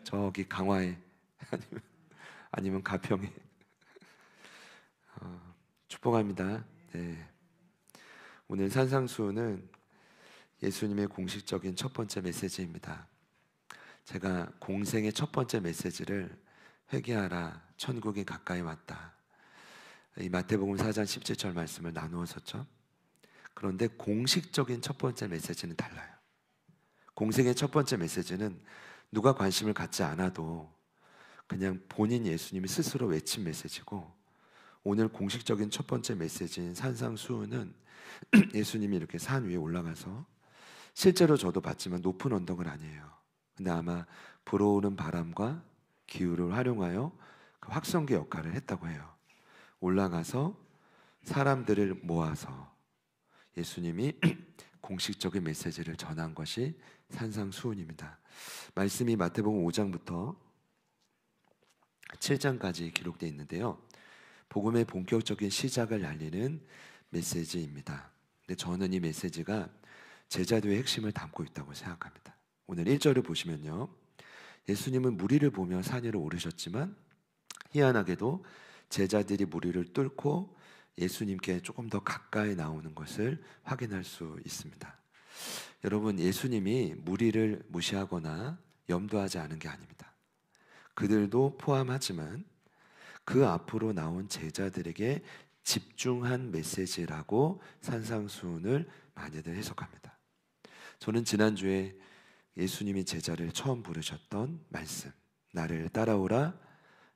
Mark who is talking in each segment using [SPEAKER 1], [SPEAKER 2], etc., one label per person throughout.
[SPEAKER 1] 저기 강화에 아니면 가평에 축복합니다. 네. 오늘 산상수훈은 예수님의 공식적인 첫 번째 메시지입니다. 제가 공생의 첫 번째 메시지를 회개하라, 천국이 가까이 왔다, 이 마태복음 4장 17절 말씀을 나누었었죠. 그런데 공식적인 첫 번째 메시지는 달라요. 공생의 첫 번째 메시지는 누가 관심을 갖지 않아도 그냥 본인 예수님이 스스로 외친 메시지고, 오늘 공식적인 첫 번째 메시지인 산상수훈은 예수님이 이렇게 산 위에 올라가서, 실제로 저도 봤지만 높은 언덕은 아니에요. 근데 아마 불어오는 바람과 기후를 활용하여 그 확성기 역할을 했다고 해요. 올라가서 사람들을 모아서 예수님이 공식적인 메시지를 전한 것이 산상수훈입니다. 말씀이 마태복음 5장부터 7장까지 기록되어 있는데요, 복음의 본격적인 시작을 알리는 메시지입니다. 근데 저는 이 메시지가 제자도의 핵심을 담고 있다고 생각합니다. 오늘 1절을 보시면요, 예수님은 무리를 보며 산 위로 오르셨지만 희한하게도 제자들이 무리를 뚫고 예수님께 조금 더 가까이 나오는 것을 확인할 수 있습니다. 여러분, 예수님이 무리를 무시하거나 염두하지 않은 게 아닙니다. 그들도 포함하지만 그 앞으로 나온 제자들에게 집중한 메시지라고 산상수훈을 많이들 해석합니다. 저는 지난주에 예수님이 제자를 처음 부르셨던 말씀, 나를 따라오라,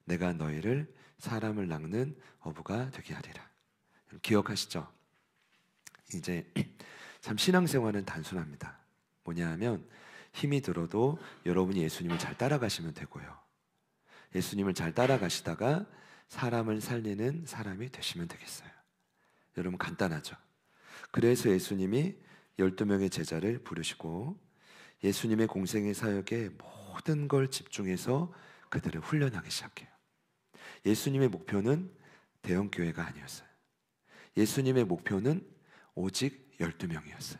[SPEAKER 1] 내가 너희를 사람을 낚는 어부가 되게 하리라, 기억하시죠? 이제 참 신앙생활은 단순합니다. 뭐냐 하면 힘이 들어도 여러분이 예수님을 잘 따라가시면 되고요, 예수님을 잘 따라가시다가 사람을 살리는 사람이 되시면 되겠어요. 여러분, 간단하죠? 그래서 예수님이 12명의 제자를 부르시고 예수님의 공생의 사역에 모든 걸 집중해서 그들을 훈련하기 시작해요. 예수님의 목표는 대형교회가 아니었어요. 예수님의 목표는 오직 12명이었어요.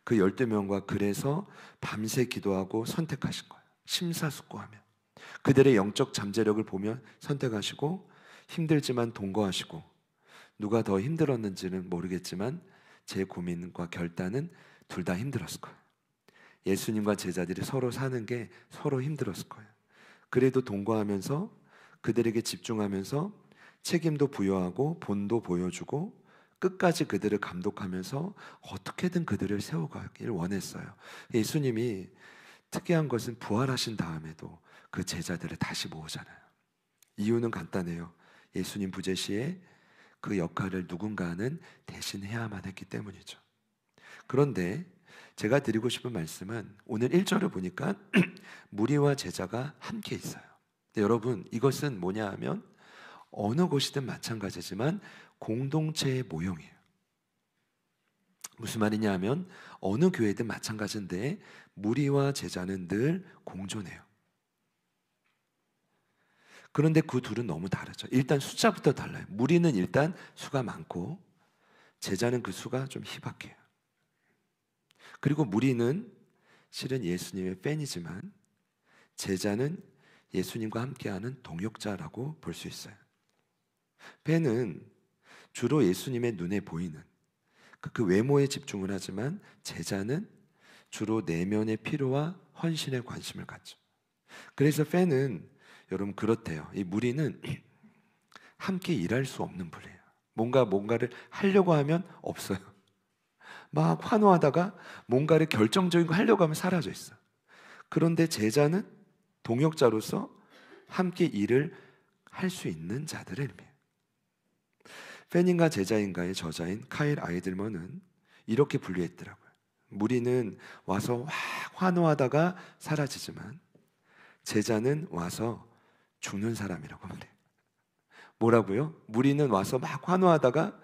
[SPEAKER 1] 그 12명과 그래서 밤새 기도하고 선택하신 거예요. 심사숙고하며 그들의 영적 잠재력을 보며 선택하시고, 힘들지만 동거하시고, 누가 더 힘들었는지는 모르겠지만 제 고민과 결단은 둘 다 힘들었을 거예요. 예수님과 제자들이 서로 사는 게 서로 힘들었을 거예요. 그래도 동거하면서 그들에게 집중하면서 책임도 부여하고 본도 보여주고 끝까지 그들을 감독하면서 어떻게든 그들을 세워가길 원했어요. 예수님이 특이한 것은 부활하신 다음에도 그 제자들을 다시 모으잖아요. 이유는 간단해요. 예수님 부재 시에 그 역할을 누군가는 대신해야만 했기 때문이죠. 그런데 제가 드리고 싶은 말씀은 오늘 1절을 보니까 무리와 제자가 함께 있어요. 근데 여러분, 이것은 뭐냐 하면 어느 곳이든 마찬가지지만 공동체의 모형이에요. 무슨 말이냐 하면 어느 교회든 마찬가지인데 무리와 제자는 늘 공존해요. 그런데 그 둘은 너무 다르죠. 일단 숫자부터 달라요. 무리는 일단 수가 많고 제자는 그 수가 좀 희박해요. 그리고 무리는 실은 예수님의 팬이지만 제자는 예수님과 함께하는 동역자라고 볼 수 있어요. 팬은 주로 예수님의 눈에 보이는 그 외모에 집중을 하지만 제자는 주로 내면의 필요와 헌신에 관심을 갖죠. 그래서 팬은 여러분 그렇대요. 이 무리는 함께 일할 수 없는 분이에요. 뭔가를 하려고 하면 없어요. 막 환호하다가 뭔가를 결정적인 거 하려고 하면 사라져 있어요. 그런데 제자는 동역자로서 함께 일을 할 수 있는 자들을 의미해요. 팬인가 제자인가의 저자인 카일 아이들먼은 이렇게 분류했더라고요. 무리는 와서 확 환호하다가 사라지지만 제자는 와서 죽는 사람이라고 말해요. 뭐라고요? 무리는 와서 막 환호하다가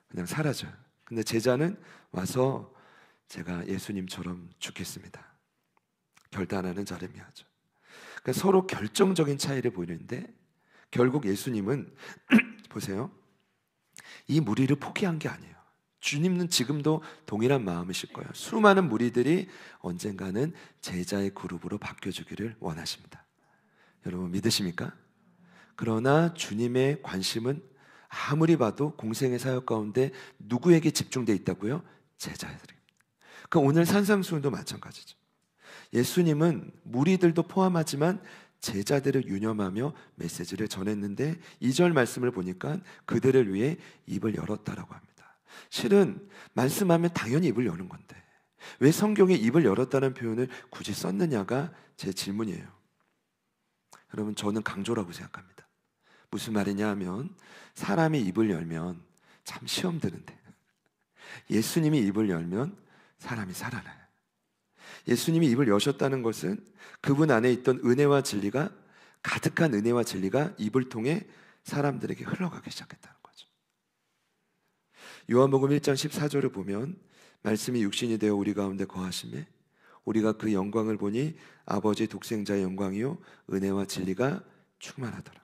[SPEAKER 1] 그냥 사라져요. 근데 제자는 와서 제가 예수님처럼 죽겠습니다, 결단하는 자를 의미하죠. 그러니까 서로 결정적인 차이를 보이는데 결국 예수님은 보세요, 이 무리를 포기한 게 아니에요. 주님은 지금도 동일한 마음이실 거예요. 수많은 무리들이 언젠가는 제자의 그룹으로 바뀌어주기를 원하십니다. 여러분 믿으십니까? 그러나 주님의 관심은 아무리 봐도 공생의 사역 가운데 누구에게 집중되어 있다고요? 제자들이. 그러니까 오늘 산상수훈도 마찬가지죠. 예수님은 무리들도 포함하지만 제자들을 유념하며 메시지를 전했는데 2절 말씀을 보니까 그들을 위해 입을 열었다라고 합니다. 실은 말씀하면 당연히 입을 여는 건데 왜 성경에 입을 열었다는 표현을 굳이 썼느냐가 제 질문이에요. 여러분 저는 강조라고 생각합니다. 무슨 말이냐 하면 사람이 입을 열면 참 시험 드는데 예수님이 입을 열면 사람이 살아나요. 예수님이 입을 여셨다는 것은 그분 안에 있던 은혜와 진리가 가득한 은혜와 진리가 입을 통해 사람들에게 흘러가기 시작했다는 거죠. 요한복음 1장 14절을 보면 말씀이 육신이 되어 우리 가운데 거하심에 우리가 그 영광을 보니 아버지 독생자의 영광이요 은혜와 진리가 충만하더라.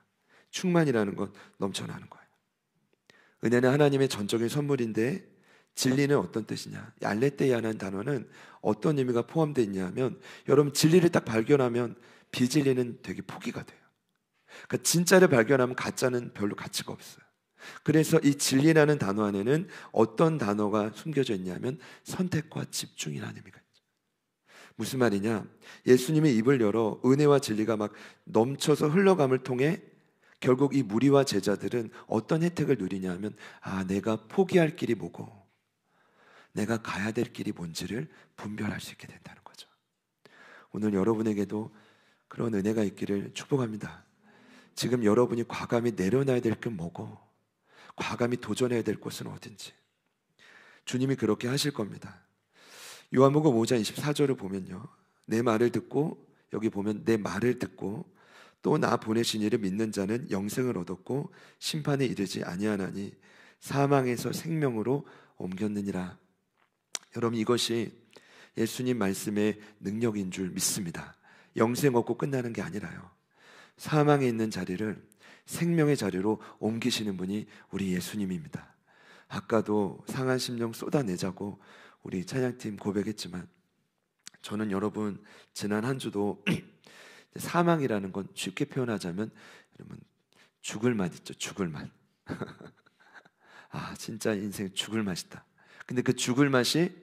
[SPEAKER 1] 충만이라는 건 넘쳐나는 거예요. 은혜는 하나님의 전적인 선물인데 진리는 어떤 뜻이냐? 알레테이아라는 단어는 어떤 의미가 포함되어 있냐면 여러분 진리를 딱 발견하면 비진리는 되게 포기가 돼요. 그러니까 진짜를 발견하면 가짜는 별로 가치가 없어요. 그래서 이 진리라는 단어 안에는 어떤 단어가 숨겨져 있냐면 선택과 집중이라는 의미가 있죠. 무슨 말이냐? 예수님의 입을 열어 은혜와 진리가 막 넘쳐서 흘러감을 통해 결국 이 무리와 제자들은 어떤 혜택을 누리냐 하면 내가 포기할 길이 뭐고 내가 가야 될 길이 뭔지를 분별할 수 있게 된다는 거죠. 오늘 여러분에게도 그런 은혜가 있기를 축복합니다. 지금 여러분이 과감히 내려놔야 될 건 뭐고 과감히 도전해야 될 곳은 어딘지 주님이 그렇게 하실 겁니다. 요한복음 5장 24절을 보면요, 내 말을 듣고, 여기 보면 내 말을 듣고 또 나 보내신 이를 믿는 자는 영생을 얻었고 심판에 이르지 아니하나니 사망에서 생명으로 옮겼느니라. 여러분 이것이 예수님 말씀의 능력인 줄 믿습니다. 영생 얻고 끝나는 게 아니라요, 사망에 있는 자리를 생명의 자리로 옮기시는 분이 우리 예수님입니다. 아까도 상한 심령 쏟아내자고 우리 찬양팀 고백했지만 저는 여러분 지난 한 주도 사망이라는 건 쉽게 표현하자면 여러분 죽을 맛 있죠. 죽을 맛. 진짜 인생 죽을 맛이다. 근데 그 죽을 맛이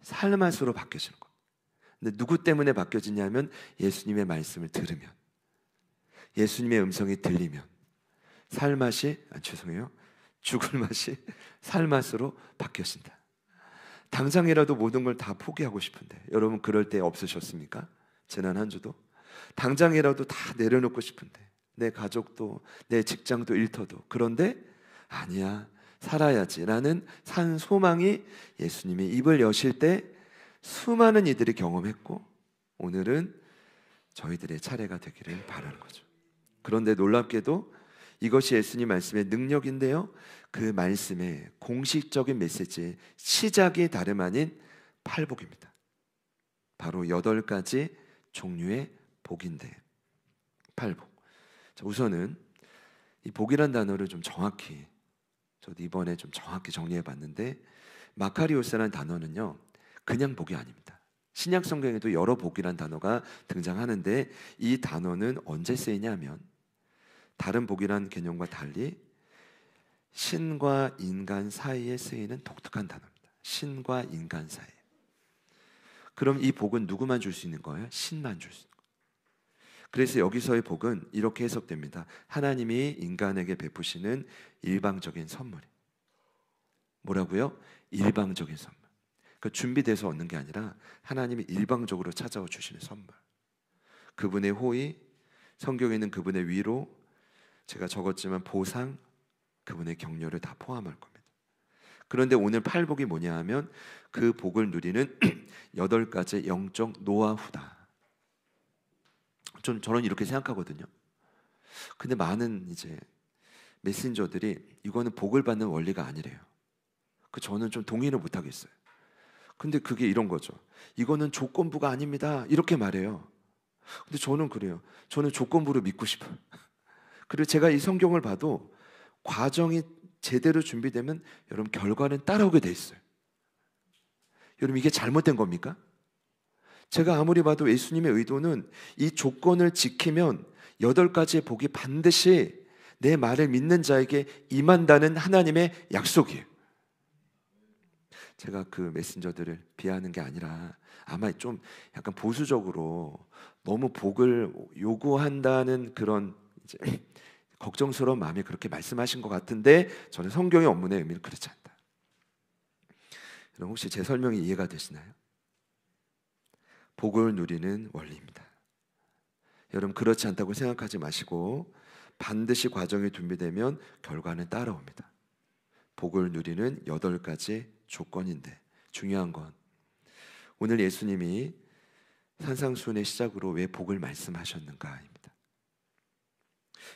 [SPEAKER 1] 살 맛으로 바뀌어지는 거예요. 근데 누구 때문에 바뀌어지냐면 예수님의 말씀을 들으면, 예수님의 음성이 들리면 살 맛이 죽을 맛이 살 맛으로 바뀌어진다. 당장이라도 모든 걸 다 포기하고 싶은데 여러분 그럴 때 없으셨습니까? 지난 한 주도 당장이라도 다 내려놓고 싶은데 내 가족도 내 직장도 일터도, 그런데 아니야 살아야지 라는 산 소망이 예수님이 입을 여실 때 수많은 이들이 경험했고 오늘은 저희들의 차례가 되기를 바라는 거죠. 그런데 놀랍게도 이것이 예수님 말씀의 능력인데요, 그 말씀의 공식적인 메시지의 시작이 다름 아닌 팔복입니다. 바로 8가지 종류의 복인데 팔복. 자, 우선은 이 복이란 단어를 좀 정확히, 저도 이번에 좀 정확히 정리해 봤는데 마카리오스라는 단어는요 그냥 복이 아닙니다. 신약 성경에도 여러 복이란 단어가 등장하는데 이 단어는 언제 쓰이냐면 다른 복이란 개념과 달리 신과 인간 사이에 쓰이는 독특한 단어입니다. 신과 인간 사이. 그럼 이 복은 누구만 줄 수 있는 거예요? 신만 줄 수 있는 거예요. 그래서 여기서의 복은 이렇게 해석됩니다. 하나님이 인간에게 베푸시는 일방적인 선물. 뭐라고요? 일방적인 선물. 그러니까 준비돼서 얻는 게 아니라 하나님이 일방적으로 찾아와 주시는 선물. 그분의 호의, 성경에는 그분의 위로, 제가 적었지만 보상, 그분의 격려를 다 포함할 겁니다. 그런데 오늘 팔복이 뭐냐 하면 그 복을 누리는 8가지 영적 노하우다. 저는 이렇게 생각하거든요. 근데 많은 이제 메신저들이 이거는 복을 받는 원리가 아니래요. 저는 좀 동의를 못 하겠어요. 근데 그게 이런 거죠. 이거는 조건부가 아닙니다. 이렇게 말해요. 근데 저는 그래요. 저는 조건부를 믿고 싶어요. 그리고 제가 이 성경을 봐도 과정이 제대로 준비되면 여러분 결과는 따라오게 돼 있어요. 여러분 이게 잘못된 겁니까? 제가 아무리 봐도 예수님의 의도는 이 조건을 지키면 8가지의 복이 반드시 내 말을 믿는 자에게 임한다는 하나님의 약속이에요. 제가 그 메신저들을 비하하는 게 아니라 아마 좀 약간 보수적으로 너무 복을 요구한다는 그런 이제 걱정스러운 마음에 그렇게 말씀하신 것 같은데, 저는 성경의 원문의 의미는 그렇지 않다. 여러분, 혹시 제 설명이 이해가 되시나요? 복을 누리는 원리입니다. 여러분, 그렇지 않다고 생각하지 마시고 반드시 과정이 준비되면 결과는 따라옵니다. 복을 누리는 8가지 조건인데, 중요한 건 오늘 예수님이 산상수훈의 시작으로 왜 복을 말씀하셨는가입니다.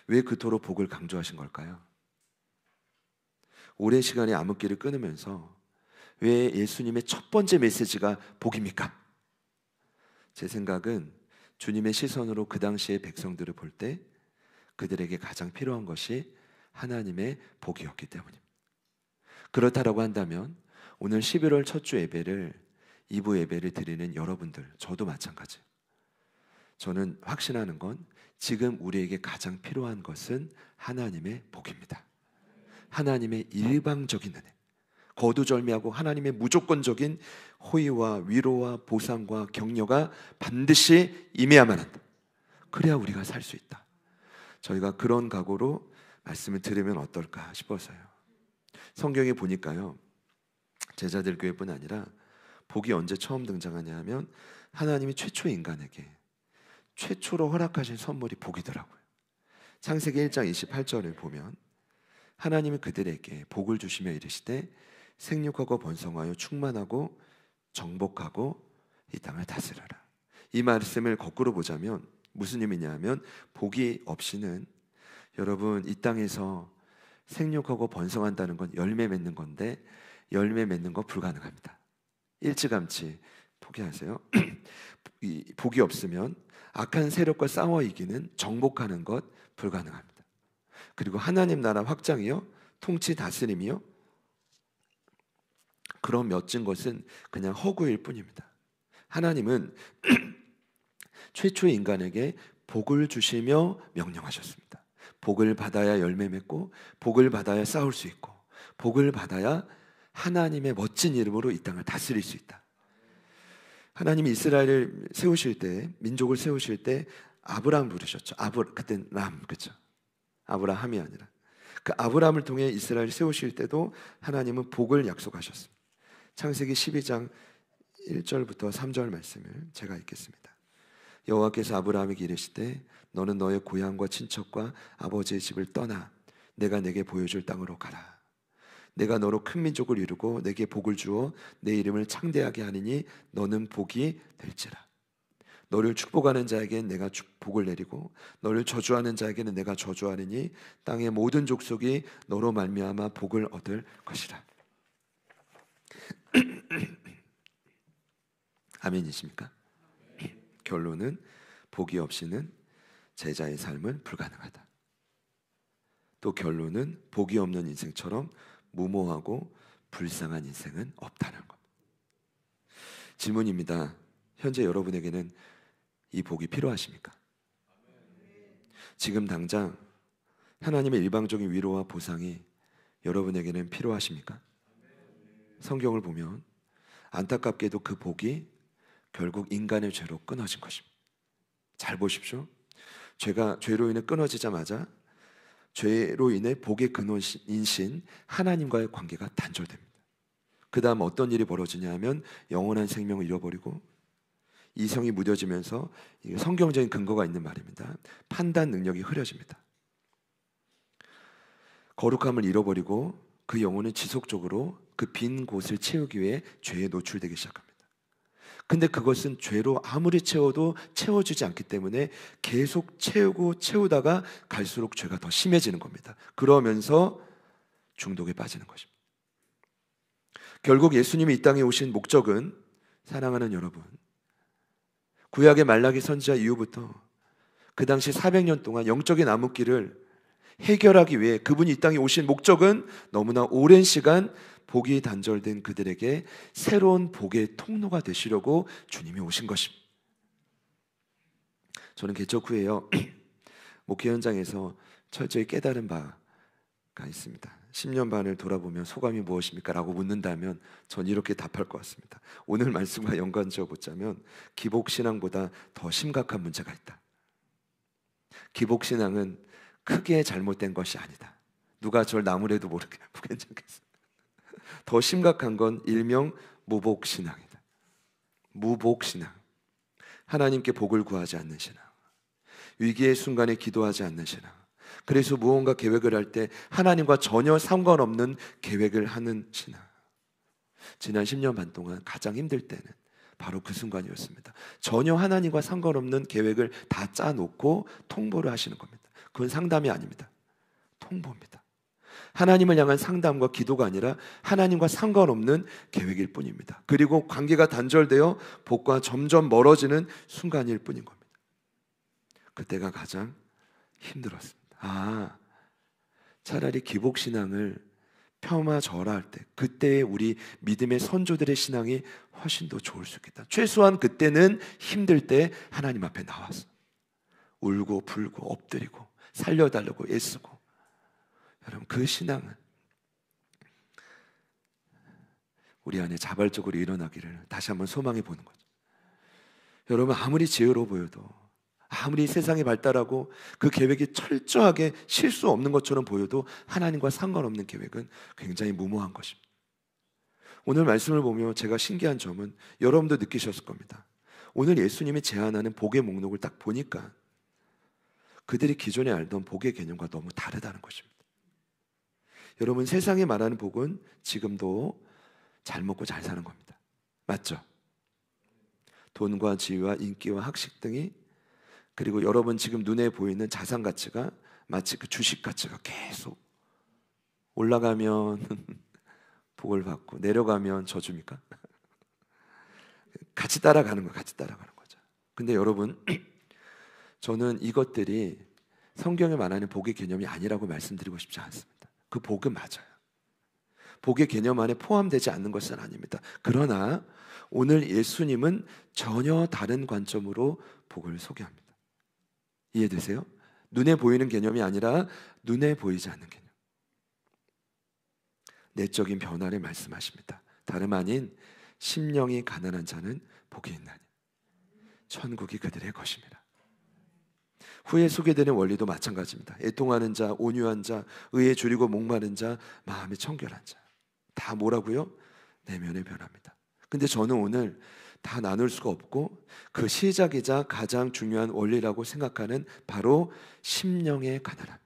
[SPEAKER 1] 왜 그토록 복을 강조하신 걸까요? 오랜 시간에 암흑기를 끊으면서 왜 예수님의 첫 번째 메시지가 복입니까? 제 생각은 주님의 시선으로 그 당시의 백성들을 볼 때 그들에게 가장 필요한 것이 하나님의 복이었기 때문입니다. 그렇다라고 한다면 오늘 11월 첫 주 예배를 2부 예배를 드리는 여러분들, 저도 마찬가지예요. 저는 확신하는 건 지금 우리에게 가장 필요한 것은 하나님의 복입니다. 하나님의 일방적인 은혜, 거두절미하고 하나님의 무조건적인 호의와 위로와 보상과 격려가 반드시 임해야만 한다. 그래야 우리가 살 수 있다. 저희가 그런 각오로 말씀을 들으면 어떨까 싶어서요. 성경에 보니까요, 제자들 교회뿐 아니라 복이 언제 처음 등장하냐 하면 하나님이 최초 인간에게 최초로 허락하신 선물이 복이더라고요. 창세기 1장 28절을 보면 하나님이 그들에게 복을 주시며 이르시되 생육하고 번성하여 충만하고 정복하고 이 땅을 다스려라. 이 말씀을 거꾸로 보자면 무슨 의미냐 하면 복이 없이는 여러분 이 땅에서 생육하고 번성한다는 건 열매 맺는 건데 열매 맺는 거 불가능합니다. 일찌감치 포기하세요. 이 복이 없으면 악한 세력과 싸워 이기는 정복하는 것 불가능합니다. 그리고 하나님 나라 확장이요, 통치 다스림이요, 그런 멋진 것은 그냥 허구일 뿐입니다. 하나님은 최초의 인간에게 복을 주시며 명령하셨습니다. 복을 받아야 열매 맺고 복을 받아야 싸울 수 있고 복을 받아야 하나님의 멋진 이름으로 이 땅을 다스릴 수 있다. 하나님이 이스라엘을 세우실 때, 민족을 세우실 때 아브라함 부르셨죠. 그때 람, 그렇죠? 아브라함이 아니라 그 아브라함을 통해 이스라엘을 세우실 때도 하나님은 복을 약속하셨습니다. 창세기 12장 1절부터 3절 말씀을 제가 읽겠습니다. 여호와께서 아브라함에게 이르시되 너는 너의 고향과 친척과 아버지의 집을 떠나 내가 내게 보여줄 땅으로 가라. 내가 너로 큰 민족을 이루고 내게 복을 주어 내 이름을 창대하게 하느니 너는 복이 될지라. 너를 축복하는 자에게는 내가 복을 내리고 너를 저주하는 자에게는 내가 저주하느니 땅의 모든 족속이 너로 말미암아 복을 얻을 것이라. 아멘이십니까? 결론은 복이 없이는 제자의 삶은 불가능하다. 또 결론은 복이 없는 인생처럼 무모하고 불쌍한 인생은 없다는 것. 질문입니다. 현재 여러분에게는 이 복이 필요하십니까? 지금 당장 하나님의 일방적인 위로와 보상이 여러분에게는 필요하십니까? 성경을 보면 안타깝게도 그 복이 결국 인간의 죄로 끊어진 것입니다. 잘 보십시오. 죄로 인해 끊어지자마자 죄로 인해 복의 근원이신 하나님과의 관계가 단절됩니다. 그 다음 어떤 일이 벌어지냐 하면 영원한 생명을 잃어버리고 이성이 무뎌지면서 성경적인 근거가 있는 말입니다. 판단 능력이 흐려집니다. 거룩함을 잃어버리고 그 영혼은 지속적으로 그 빈 곳을 채우기 위해 죄에 노출되기 시작합니다. 근데 그것은 죄로 아무리 채워도 채워주지 않기 때문에 계속 채우다가 갈수록 죄가 더 심해지는 겁니다. 그러면서 중독에 빠지는 것입니다. 결국 예수님이 이 땅에 오신 목적은, 사랑하는 여러분, 구약의 말라기 선지자 이후부터 그 당시 400년 동안 영적인 암흑기를 해결하기 위해 그분이 이 땅에 오신 목적은 너무나 오랜 시간 복이 단절된 그들에게 새로운 복의 통로가 되시려고 주님이 오신 것입니다. 저는 개척 후에요 목회 현장에서 철저히 깨달은 바가 있습니다. 10년 반을 돌아보면 소감이 무엇입니까? 라고 묻는다면 전 이렇게 답할 것 같습니다. 오늘 말씀과 연관지어 보자면 기복신앙보다 더 심각한 문제가 있다. 기복신앙은 크게 잘못된 것이 아니다. 누가 저를 나무래도 모르게 괜찮겠어. 더 심각한 건 일명 무복신앙이다. 무복신앙. 하나님께 복을 구하지 않는 신앙. 위기의 순간에 기도하지 않는 신앙. 그래서 무언가 계획을 할 때 하나님과 전혀 상관없는 계획을 하는 신앙. 지난 10년 반 동안 가장 힘들 때는 바로 그 순간이었습니다. 전혀 하나님과 상관없는 계획을 다 짜놓고 통보를 하시는 겁니다. 그건 상담이 아닙니다. 통보입니다. 하나님을 향한 상담과 기도가 아니라 하나님과 상관없는 계획일 뿐입니다. 그리고 관계가 단절되어 복과 점점 멀어지는 순간일 뿐인 겁니다. 그때가 가장 힘들었습니다. 차라리 기복신앙을 폄하절하할 때 그때의 우리 믿음의 선조들의 신앙이 훨씬 더 좋을 수 있겠다. 최소한 그때는 힘들 때 하나님 앞에 나와서 울고 불고 엎드리고 살려달라고 애쓰고. 여러분, 그 신앙은 우리 안에 자발적으로 일어나기를 다시 한번 소망해 보는 거죠. 여러분, 아무리 지혜로워 보여도, 아무리 세상이 발달하고 그 계획이 철저하게 실수 없는 것처럼 보여도 하나님과 상관없는 계획은 굉장히 무모한 것입니다. 오늘 말씀을 보며 제가 신기한 점은 여러분도 느끼셨을 겁니다. 오늘 예수님이 제안하는 복의 목록을 딱 보니까 그들이 기존에 알던 복의 개념과 너무 다르다는 것입니다. 여러분, 세상이 말하는 복은 지금도 잘 먹고 잘 사는 겁니다. 맞죠? 돈과 지위와 인기와 학식 등이, 그리고 여러분 지금 눈에 보이는 자산 가치가 마치 그 주식 가치가 계속 올라가면 복을 받고 내려가면 저주입니까? 같이 따라가는 거예요. 같이 따라가는 거죠. 근데 여러분, 저는 이것들이 성경에 말하는 복의 개념이 아니라고 말씀드리고 싶지 않습니다. 그 복은 맞아요. 복의 개념 안에 포함되지 않는 것은 아닙니다. 그러나 오늘 예수님은 전혀 다른 관점으로 복을 소개합니다. 이해되세요? 눈에 보이는 개념이 아니라 눈에 보이지 않는 개념. 내적인 변화를 말씀하십니다. 다름 아닌 심령이 가난한 자는 복이 있나니 천국이 그들의 것입니다. 후에 소개되는 원리도 마찬가지입니다. 애통하는 자, 온유한 자, 의에 줄이고 목마른 자, 마음이 청결한 자. 다 뭐라고요? 내면의 변화입니다. 근데 저는 오늘 다 나눌 수가 없고 그 시작이자 가장 중요한 원리라고 생각하는 바로 심령의 가난함.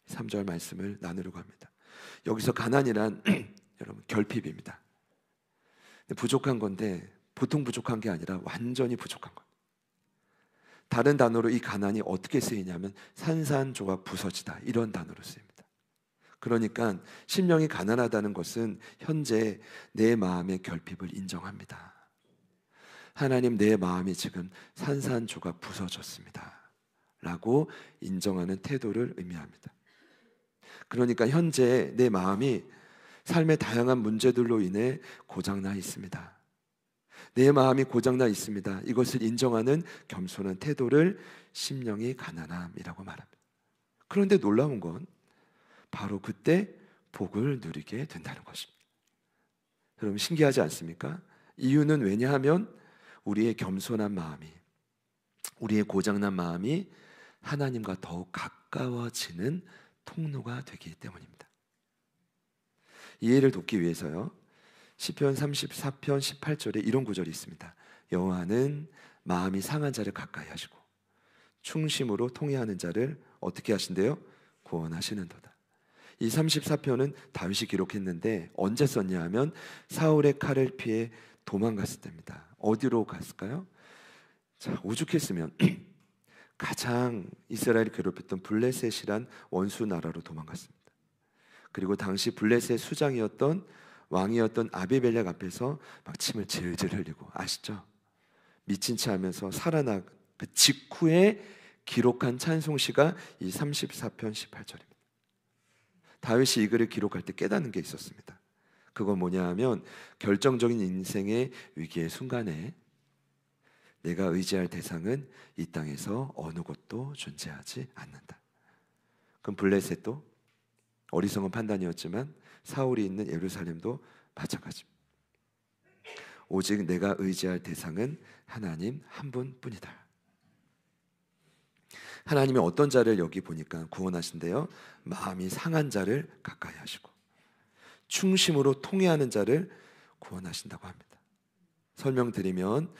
[SPEAKER 1] 3절 말씀을 나누려고 합니다. 여기서 가난이란 여러분 결핍입니다. 부족한 건데 보통 부족한 게 아니라 완전히 부족한 겁니다. 다른 단어로 이 가난이 어떻게 쓰이냐면 산산조각 부서지다, 이런 단어로 쓰입니다. 그러니까 심령이 가난하다는 것은 현재 내 마음의 결핍을 인정합니다. 하나님, 내 마음이 지금 산산조각 부서졌습니다 라고 인정하는 태도를 의미합니다. 그러니까 현재 내 마음이 삶의 다양한 문제들로 인해 고장나 있습니다. 내 마음이 고장나 있습니다. 이것을 인정하는 겸손한 태도를 심령이 가난함이라고 말합니다. 그런데 놀라운 건 바로 그때 복을 누리게 된다는 것입니다. 여러분, 신기하지 않습니까? 이유는 왜냐하면 우리의 겸손한 마음이, 우리의 고장난 마음이 하나님과 더욱 가까워지는 통로가 되기 때문입니다. 이해를 돕기 위해서요, 시편 34편 18절에 이런 구절이 있습니다. 여호와는 마음이 상한 자를 가까이 하시고 충심으로 통회하는 자를 어떻게 하신대요? 구원하시는도다. 이 34편은 다윗이 기록했는데 언제 썼냐 하면 사울의 칼을 피해 도망갔을 때입니다. 어디로 갔을까요? 자, 오죽했으면 가장 이스라엘을 괴롭혔던 블레셋이란 원수 나라로 도망갔습니다. 그리고 당시 블레셋 수장이었던 왕이었던 아비멜렉 앞에서 막 침을 질질 흘리고, 아시죠? 미친 체 하면서 살아나 그 직후에 기록한 찬송시가 이 34편 18절입니다. 다윗이 이 글을 기록할 때 깨닫는 게 있었습니다. 그건 뭐냐 하면 결정적인 인생의 위기의 순간에 내가 의지할 대상은 이 땅에서 어느 곳도 존재하지 않는다. 그럼 블레셋도 어리석은 판단이었지만 사울이 있는 예루살렘도 마찬가지입니다. 오직 내가 의지할 대상은 하나님 한 분뿐이다. 하나님이 어떤 자를 여기 보니까 구원하신대요. 마음이 상한 자를 가까이 하시고 충심으로 통회하는 자를 구원하신다고 합니다. 설명드리면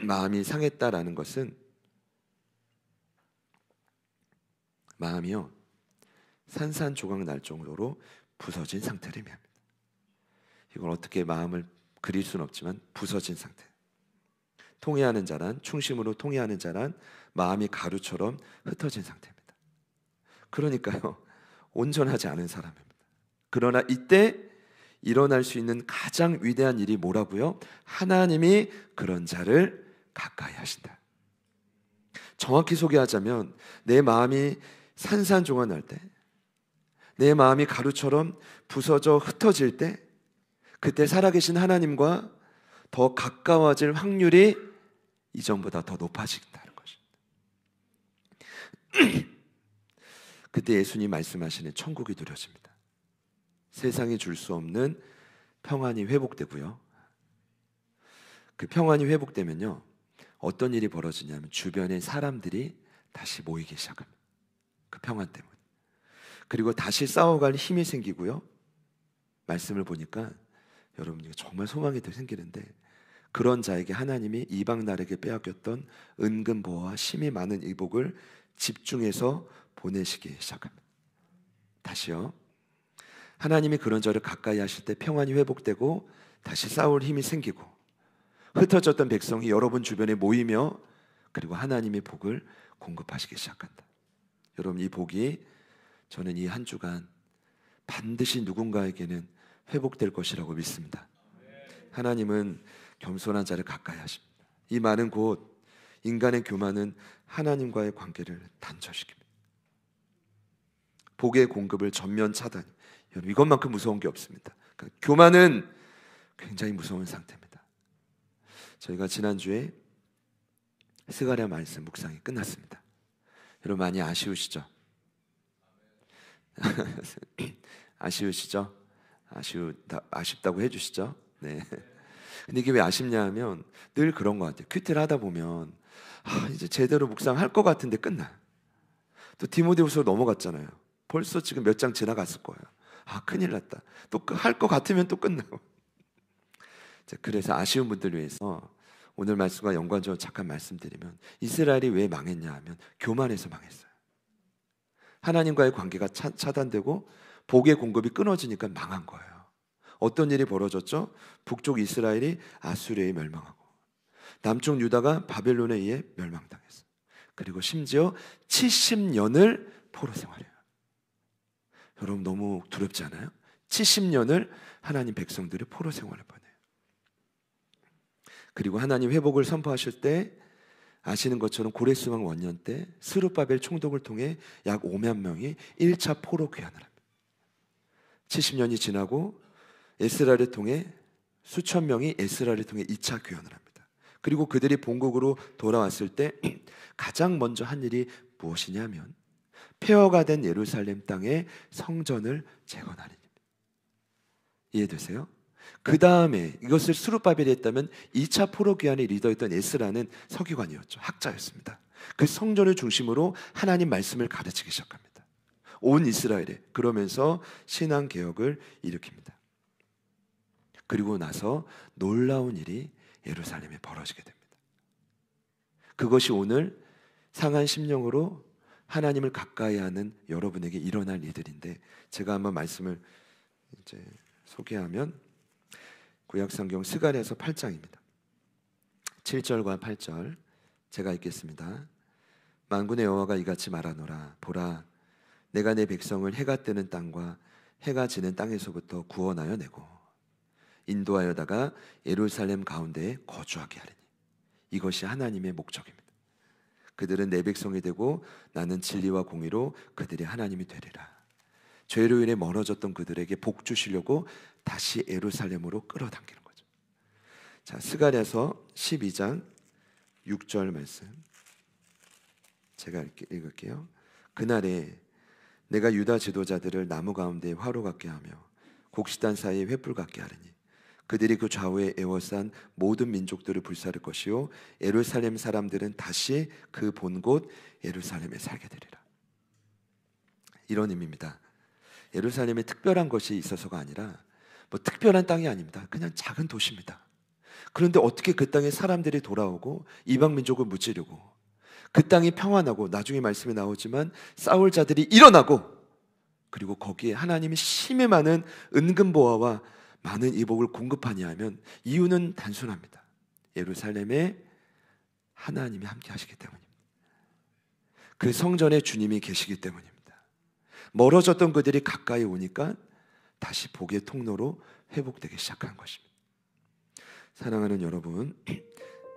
[SPEAKER 1] 마음이 상했다라는 것은 마음이요 산산조각 날 정도로 부서진 상태를 의미합니다. 이걸 어떻게 마음을 그릴 수는 없지만 부서진 상태. 통회하는 자란, 충심으로 통회하는 자란 마음이 가루처럼 흩어진 상태입니다. 그러니까요 온전하지 않은 사람입니다. 그러나 이때 일어날 수 있는 가장 위대한 일이 뭐라고요? 하나님이 그런 자를 가까이 하신다. 정확히 소개하자면 내 마음이 산산조각 날 때, 내 마음이 가루처럼 부서져 흩어질 때, 그때 살아계신 하나님과 더 가까워질 확률이 이전보다 더 높아진다는 것입니다. 그때 예수님 말씀하시는 천국이 누려집니다. 세상이 줄 수 없는 평안이 회복되고요. 그 평안이 회복되면요 어떤 일이 벌어지냐면 주변의 사람들이 다시 모이기 시작합니다. 그 평안 때문에. 그리고 다시 싸워갈 힘이 생기고요. 말씀을 보니까 여러분 정말 소망이 생기는데 그런 자에게 하나님이 이방 나라에게 빼앗겼던 은근 보호와 힘이 많은 이 복을 집중해서 보내시기 시작합니다. 다시요. 하나님이 그런 자를 가까이 하실 때 평안이 회복되고 다시 싸울 힘이 생기고 흩어졌던 백성이 여러분 주변에 모이며 그리고 하나님의 복을 공급하시기 시작한다. 여러분 이 복이 저는 이 한 주간 반드시 누군가에게는 회복될 것이라고 믿습니다. 하나님은 겸손한 자를 가까이 하십니다. 이 많은 곳 인간의 교만은 하나님과의 관계를 단절시킵니다. 복의 공급을 전면 차단. 여러분 이것만큼 무서운 게 없습니다. 그러니까 교만은 굉장히 무서운 상태입니다. 저희가 지난주에 스가랴 말씀 묵상이 끝났습니다. 여러분 많이 아쉬우시죠? 아쉬우시죠? 아쉽다고 해주시죠? 네. 근데 이게 왜 아쉽냐 하면 늘 그런 것 같아요. 큐티를 하다 보면 이제 제대로 묵상할 것 같은데 끝나. 또 디모데후서 넘어갔잖아요. 벌써 지금 몇 장 지나갔을 거예요. 큰일 났다. 또 할 것 같으면 또 끝나고. 그래서 아쉬운 분들 위해서 오늘 말씀과 연관적으로 잠깐 말씀드리면 이스라엘이 왜 망했냐 하면 교만해서 망했어요. 하나님과의 관계가 차단되고 복의 공급이 끊어지니까 망한 거예요. 어떤 일이 벌어졌죠? 북쪽 이스라엘이 아수르에 멸망하고 남쪽 유다가 바벨론에 의해 멸망당했어요. 그리고 심지어 70년을 포로 생활해요. 여러분 너무 두렵지 않아요? 70년을 하나님 백성들이 포로 생활을 보내요. 그리고 하나님 회복을 선포하실 때 아시는 것처럼 고레스왕 원년 때 스룹바벨 총독을 통해 약 5만 명이 1차 포로 귀환을 합니다. 70년이 지나고 에스라를 통해 수천 명이 에스라를 통해 2차 귀환을 합니다. 그리고 그들이 본국으로 돌아왔을 때 가장 먼저 한 일이 무엇이냐면 폐허가 된 예루살렘 땅의 성전을 재건하는 일입니다. 이해되세요? 그 다음에 이것을 스룹바벨이 했다면 2차 포로 귀환의 리더였던 에스라는 서기관이었죠. 학자였습니다. 그 성전을 중심으로 하나님 말씀을 가르치기 시작합니다. 온 이스라엘에. 그러면서 신앙 개혁을 일으킵니다. 그리고 나서 놀라운 일이 예루살렘에 벌어지게 됩니다. 그것이 오늘 상한 심령으로 하나님을 가까이 하는 여러분에게 일어날 일들인데 제가 한번 말씀을 이제 소개하면 구약성경 스가랴서 8장입니다. 7절과 8절 제가 읽겠습니다. 만군의 여호와가 이같이 말하노라. 보라, 내가 내 백성을 해가 뜨는 땅과 해가 지는 땅에서부터 구원하여 내고 인도하여다가 예루살렘 가운데에 거주하게 하리니 이것이 하나님의 목적입니다. 그들은 내 백성이 되고 나는 진리와 공의로 그들의 하나님이 되리라. 죄로 인해 멀어졌던 그들에게 복 주시려고 다시 예루살렘으로 끌어당기는 거죠. 자, 스가랴서 12장 6절 말씀 제가 읽을게요. 그날에 내가 유다 지도자들을 나무 가운데 화로 같게 하며 곡식단 사이에 횃불 같게 하리니 그들이 그 좌우에 에워싼 모든 민족들을 불사를 것이요 예루살렘 사람들은 다시 그 본 곳 예루살렘에 살게 되리라. 이런 의미입니다. 예루살렘에 특별한 것이 있어서가 아니라 뭐 특별한 땅이 아닙니다. 그냥 작은 도시입니다. 그런데 어떻게 그 땅에 사람들이 돌아오고 이방 민족을 무찌르고 그 땅이 평안하고 나중에 말씀에 나오지만 싸울 자들이 일어나고 그리고 거기에 하나님이 심히 많은 은근보화와 많은 이복을 공급하냐 하면 이유는 단순합니다. 예루살렘에 하나님이 함께 하시기 때문입니다. 그 성전에 주님이 계시기 때문입니다. 멀어졌던 그들이 가까이 오니까 다시 복의 통로로 회복되기 시작한 것입니다. 사랑하는 여러분,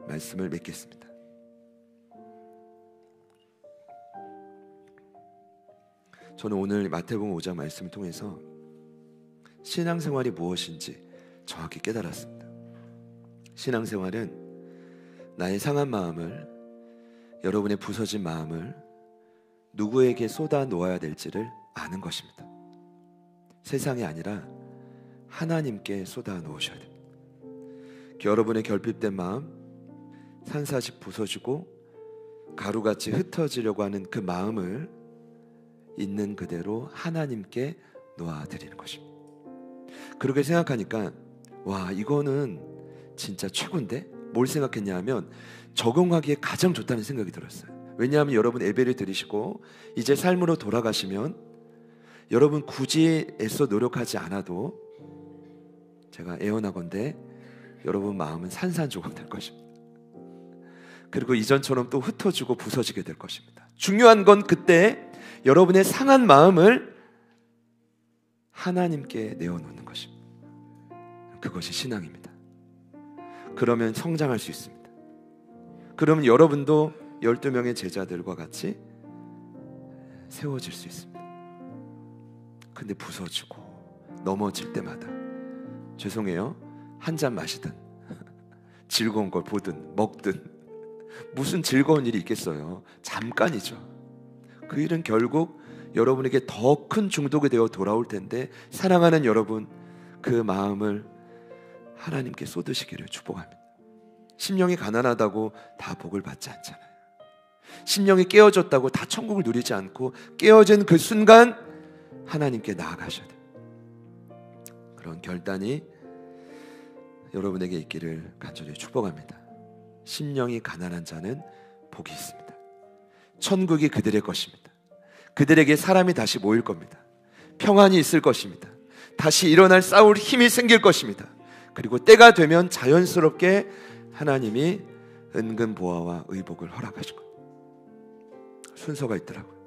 [SPEAKER 1] 말씀을 맺겠습니다. 저는 오늘 마태복음 5장 말씀을 통해서 신앙생활이 무엇인지 정확히 깨달았습니다. 신앙생활은 나의 상한 마음을, 여러분의 부서진 마음을 누구에게 쏟아 놓아야 될지를 아는 것입니다. 세상이 아니라 하나님께 쏟아 놓으셔야 됩니다. 여러분의 결핍된 마음, 산사씩 부서지고 가루같이 흩어지려고 하는 그 마음을 있는 그대로 하나님께 놓아드리는 것입니다. 그렇게 생각하니까 와, 이거는 진짜 최고인데? 뭘 생각했냐 하면 적응하기에 가장 좋다는 생각이 들었어요. 왜냐하면 여러분 예배를 드리시고 이제 삶으로 돌아가시면 여러분 굳이 애써 노력하지 않아도 제가 애원하건대 여러분 마음은 산산조각 될 것입니다. 그리고 이전처럼 또 흩어지고 부서지게 될 것입니다. 중요한 건 그때 여러분의 상한 마음을 하나님께 내어놓는 것입니다. 그것이 신앙입니다. 그러면 성장할 수 있습니다. 그러면 여러분도 12명의 제자들과 같이 세워질 수 있습니다. 근데 부서지고 넘어질 때마다 죄송해요, 한 잔 마시든 즐거운 걸 보든 먹든 무슨 즐거운 일이 있겠어요. 잠깐이죠. 그 일은 결국 여러분에게 더 큰 중독이 되어 돌아올 텐데 사랑하는 여러분, 그 마음을 하나님께 쏟으시기를 축복합니다. 심령이 가난하다고 다 복을 받지 않잖아요. 심령이 깨어졌다고 다 천국을 누리지 않고 깨어진 그 순간 하나님께 나아가셔야 돼요. 그런 결단이 여러분에게 있기를 간절히 축복합니다. 심령이 가난한 자는 복이 있습니다. 천국이 그들의 것입니다. 그들에게 사람이 다시 모일 겁니다. 평안이 있을 것입니다. 다시 일어날 싸울 힘이 생길 것입니다. 그리고 때가 되면 자연스럽게 하나님이 은근 보화와 의복을 허락하실 겁니다. 순서가 있더라고요.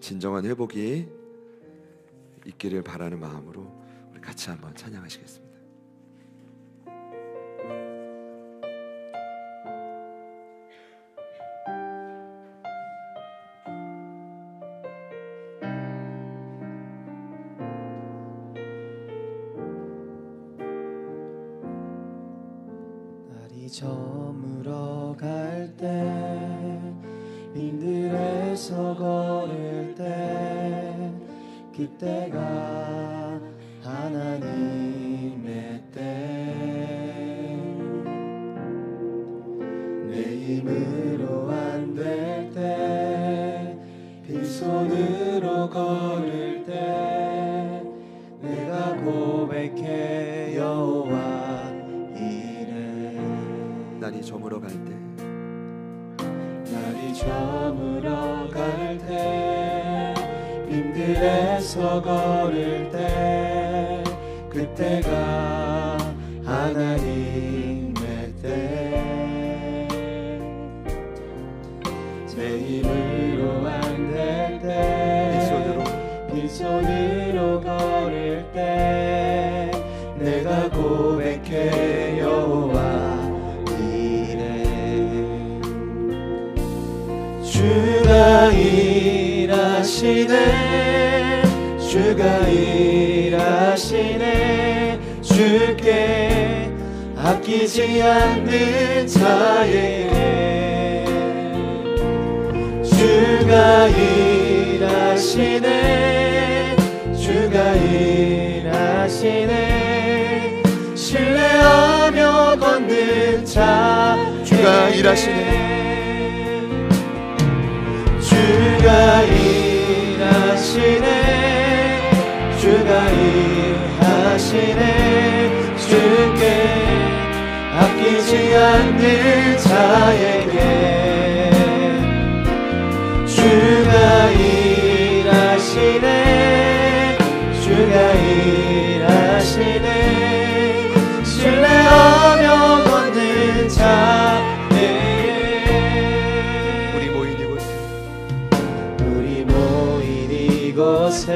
[SPEAKER 1] 진정한 회복이 있기를 바라는 마음으로 우리 같이 한번 찬양하시겠습니다.
[SPEAKER 2] 날이 저물어 갈 때 빈들에서 걸을 때 그때가 하나님의 때 내 힘으로 안 될 때 빈손으로 걸을 때 내가 고백해 여호와 이래
[SPEAKER 1] 날이 저물어 갈 때
[SPEAKER 2] 날이 저물어 갈 때 빈들에서 걸을 때 그때가 하나님의 때 내 힘으로 안 될 때 빈손으로 걸을 때 내가 고백해 여호와 주가 일하시네 주가 일하시네 주께 아끼지 않는 자에게 주가 일하시네 주가 일하시네 신뢰하며 걷는 자
[SPEAKER 1] 주가 일하시네
[SPEAKER 2] 주가 일하시네 주가 일하시네 주께 아끼지 않는 자에게 주가 일하시네 주가 일하시네 신뢰하며 걷는 자에게
[SPEAKER 1] 우리 모인 이곳에
[SPEAKER 2] 우리 모인 이곳에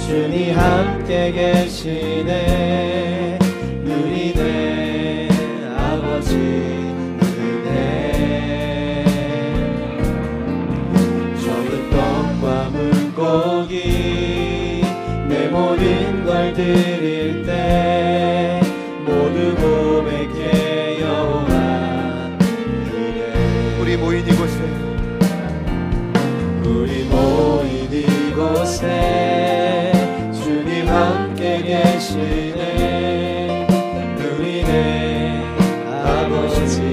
[SPEAKER 2] 주님 함께 계시네 누리네 아버지 은혜 적은 떡과 물고기 내 모든 걸 드릴 때 모두 고백해 여호와 이래
[SPEAKER 1] 우리 모인 이곳에
[SPEAKER 2] 우리 모인 이곳에 주님 함께 계시네 누리네 아버지네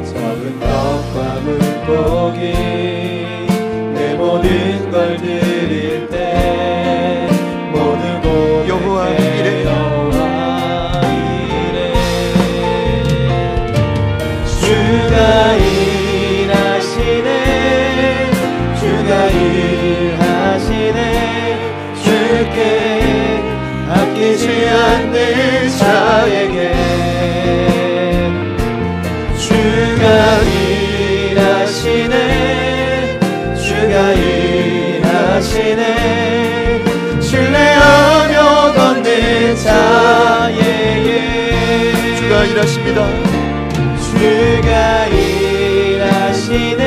[SPEAKER 2] 적은 떡과 물고기 내 모든 걸 드릴 때 모두 고백해
[SPEAKER 1] 여호와 이래
[SPEAKER 2] 여호와 이래 주가 일하시네 주가 일하시네 주께 아끼지 않는 자에게 주가 일하시네 주가 일하시네 신뢰하며 걷는 자에게
[SPEAKER 1] 주가 일하십니다
[SPEAKER 2] 주가 일하시네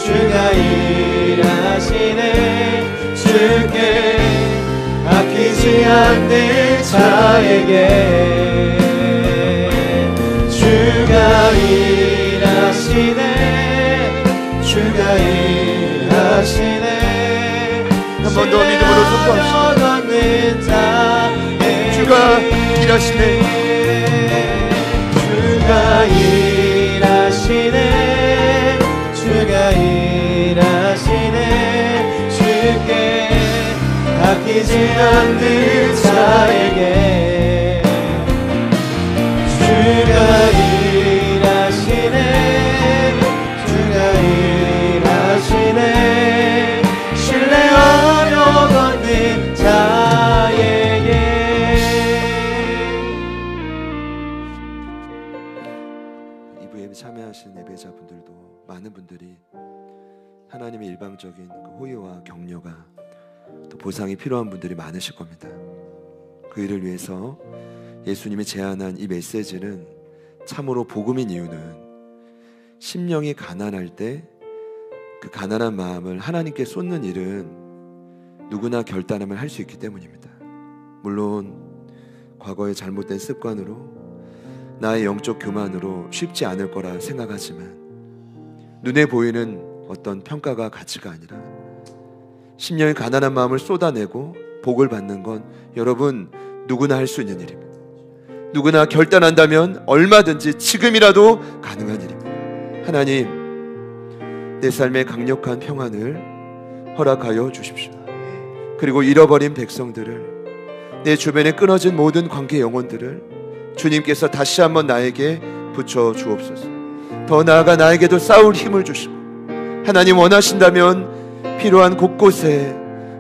[SPEAKER 2] 주가 일하시네 주께 아끼지 않는 자에게 주가 일하시네 주가 일하시네
[SPEAKER 1] 한 번 더 믿음으로 선포합시다 주가 일하시네
[SPEAKER 2] 주가 일하시네 주가 일하시네 주께 아끼지 않는 자에게 주가 일하시네 주가 일하시네 신뢰하며 걷는 자에게
[SPEAKER 1] 이브에 참여하신 예배자분들도 많은 분들이 하나님의 일방적인 그 호의와 격려가 또 보상이 필요한 분들이 많으실 겁니다. 그 일을 위해서 예수님이 제안한 이 메시지는 참으로 복음인 이유는 심령이 가난할 때 그 가난한 마음을 하나님께 쏟는 일은 누구나 결단하면 할 수 있기 때문입니다. 물론 과거의 잘못된 습관으로 나의 영적 교만으로 쉽지 않을 거라 생각하지만 눈에 보이는 어떤 평가가 가치가 아니라 심령의 가난한 마음을 쏟아내고 복을 받는 건 여러분 누구나 할 수 있는 일입니다. 누구나 결단한다면 얼마든지 지금이라도 가능한 일입니다. 하나님, 내 삶에 강력한 평안을 허락하여 주십시오. 그리고 잃어버린 백성들을, 내 주변에 끊어진 모든 관계 영혼들을 주님께서 다시 한번 나에게 붙여 주옵소서. 더 나아가 나에게도 싸울 힘을 주시고 하나님 원하신다면 필요한 곳곳에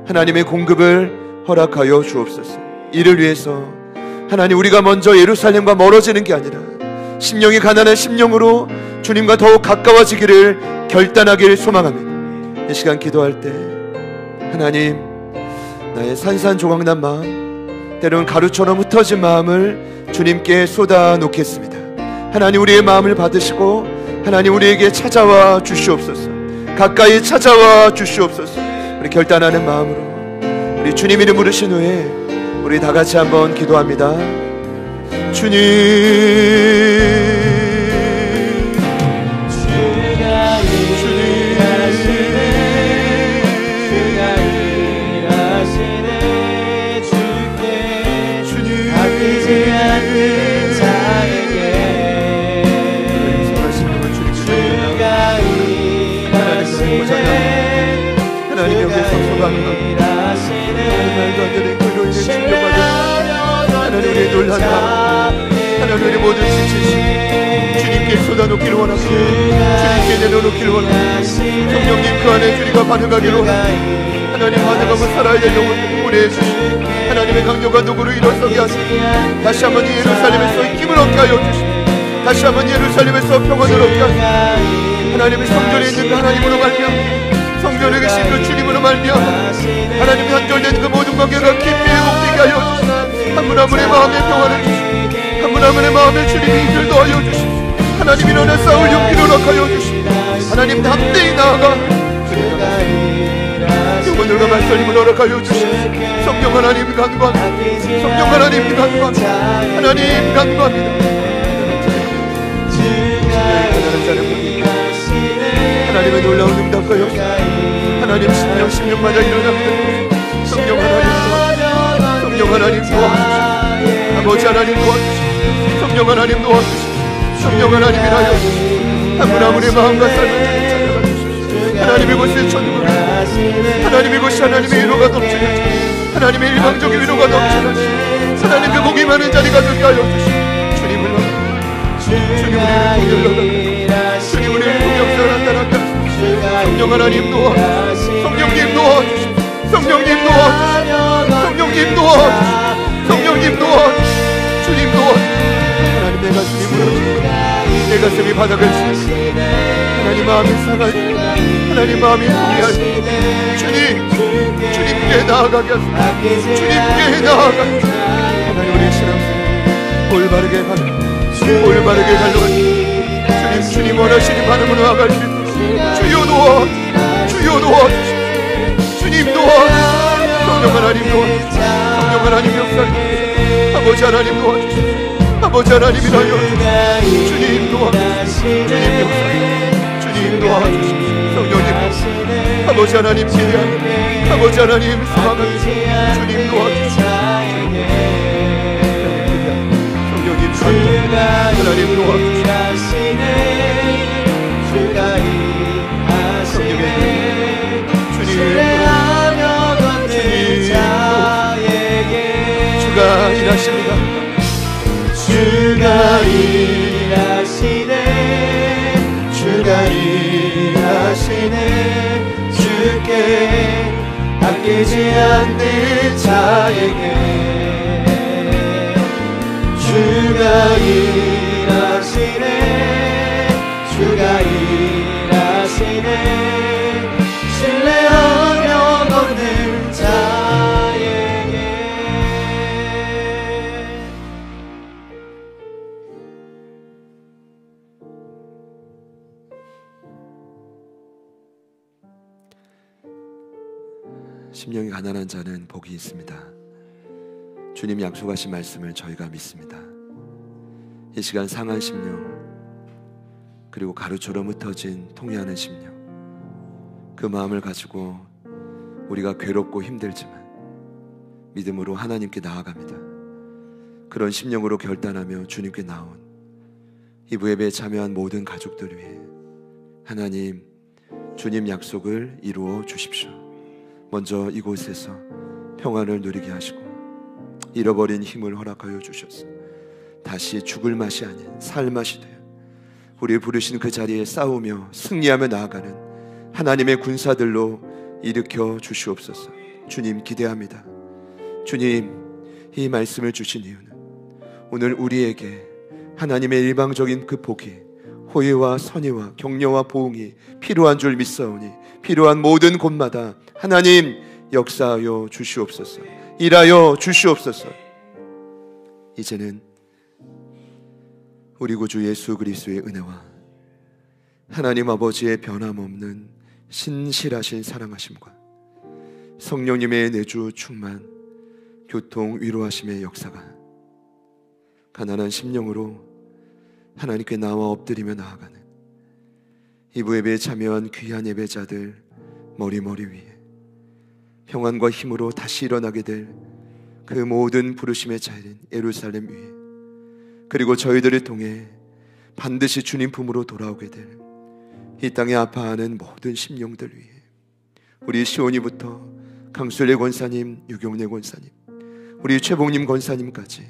[SPEAKER 1] 하나님의 공급을 허락하여 주옵소서. 이를 위해서 하나님, 우리가 먼저 예루살렘과 멀어지는 게 아니라 심령이 가난한 심령으로 주님과 더욱 가까워지기를 결단하기를 소망합니다. 이 시간 기도할 때 하나님, 나의 산산조각난 마음, 때로는 가루처럼 흩어진 마음을 주님께 쏟아 놓겠습니다. 하나님, 우리의 마음을 받으시고 하나님, 우리에게 찾아와 주시옵소서. 가까이 찾아와 주시옵소서. 우리 결단하는 마음으로 우리 주님 이름 부르신 후에 우리 다 같이 한번 기도합니다. 주님,
[SPEAKER 2] 주가 일하시네, 주가 일하시네. 주께
[SPEAKER 1] 주님,
[SPEAKER 2] 아끼지 않는 자에게 주가 일하시네,
[SPEAKER 1] 하나님 옆에서 소방하고 말도 안 되는 그로 인해 충격받은 하나님의 놀란다. 하나님의 모든 지치심 주님께 쏟아놓기를 원합니다. 주님께 내려놓기를 원합니다. 성령님 그 안에 주님과 반응하기를 원합니다. 하나님 반응하고 살아야 될 영혼을 보내해 주시고 하나님의 강력한 도구로 일어서게 하시고 다시 한번 이 예루살렘에서 힘을 얻게 하여 주시고 다시 한번 예루살렘에서 평안을 얻게 하시고 하나님의 성전에 있는 그 하나님으로 말미암아 성전에 계신 그 주님으로 말미암아 하나님이 한절된 그 모든 관계가 깊이 회복되게 하여 주시고 한 분 한 분의 마음에 평안을 주시고 한 분 한 분의 마음에 주님이 힘을 더하여 주시고 하나님 일어나 싸울 용기를 허락하여 주시고 하나님 담대히 나아가 영혼들과 말씀을 허락하여 주시고 성령 하나님 간구합니다. 성령 하나님 간구합니다. 하나님 간구합니다. 하나님의 놀라운 응답과 역사 하나님 심령마다 일어납니다. 성령 하나님 성령 하나님 도와주시고 아버지 하나님 도와주시고 성령 하나님 도와주시고 성령 하나님 일하여 주시고 한 분 한 분의 마음과 삶을 찾아가 주시고 하나님 이곳에 천국을 하나님 이곳이 하나님의 위로가 넘치는 하나님의 일방적인 위로가 넘치는 하나님 그 복이 많은 자리가 되게 하여 주시고 주님을 받아 주님 우리를 통일하다 주님 우리를 통역사를 한다란다. 성령 하나님 도와주시고 성령님 도와주시고 성령님 도와주시고 성령님 도와주시고 성령님 도와주시고 주님 도와주시고 하나님 내 가슴이 무너지고 내 가슴이 바닥을 치고 하나님 마음이 상하고 하나님 마음이 포기하고 주님께 나아가게 하소서. 주님께 나아가게 하소서. 하나님 우리의 신앙생활 올바르게 갈려가시고 주님 원하시는 반응으로 나아갈 수 있도록 주여 도와주시고 주님 도와주시고 성령 하나님 도와주시고 성령 하나님 역사를 아버지 하나님 도와주시고 아버지 하나님 일하여 주시고 주님 도와주시고 주님 역사를 주님 도와주시고 성령님 아버지 하나님 기대하는 아버지 하나님 소망하는 주님 도와주시고 성령님 하나님 도와주시고 주가 일하십니다.
[SPEAKER 2] 주가 일하시네, 주가 일하시네. 주께 아끼지 않는 자에게 주가 일하시네, 주가 일하시네. 신뢰 어명 없는 자에게.
[SPEAKER 1] 심령이 가난한 자는 복이 있습니다. 주님 약속하신 말씀을 저희가 믿습니다. 이 시간 상한 심령 그리고 가루처럼 흩어진 통해하는 심령 그 마음을 가지고 우리가 괴롭고 힘들지만 믿음으로 하나님께 나아갑니다. 그런 심령으로 결단하며 주님께 나온 이부 예배에 참여한 모든 가족들 위해 하나님 주님 약속을 이루어 주십시오. 먼저 이곳에서 평안을 누리게 하시고 잃어버린 힘을 허락하여 주셔서 다시 죽을 맛이 아닌 살 맛이 되어 우리 부르신 그 자리에 싸우며 승리하며 나아가는 하나님의 군사들로 일으켜 주시옵소서. 주님 기대합니다. 주님 이 말씀을 주신 이유는 오늘 우리에게 하나님의 일방적인 그 복이 호의와 선의와 격려와 보응이 필요한 줄 믿사오니 필요한 모든 곳마다 하나님 역사하여 주시옵소서. 일하여 주시옵소서. 이제는 우리 구주 예수 그리스도의 은혜와 하나님 아버지의 변함없는 신실하신 사랑하심과 성령님의 내주 충만, 교통 위로하심의 역사가 가난한 심령으로 하나님께 나와 엎드리며 나아가는 이부 예배에 참여한 귀한 예배자들 머리 위에 평안과 힘으로 다시 일어나게 될 그 모든 부르심의 자리인 예루살렘 위에, 그리고 저희들을 통해 반드시 주님 품으로 돌아오게 될 이 땅에 아파하는 모든 심령들 위에, 우리 시온이부터 강술래 권사님, 유경래 권사님, 우리 최봉님 권사님까지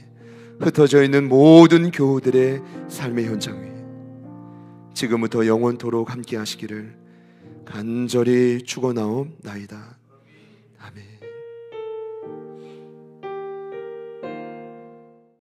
[SPEAKER 1] 흩어져 있는 모든 교우들의 삶의 현장 위에 지금부터 영원토록 함께 하시기를 간절히 축원하옵나이다. 아멘.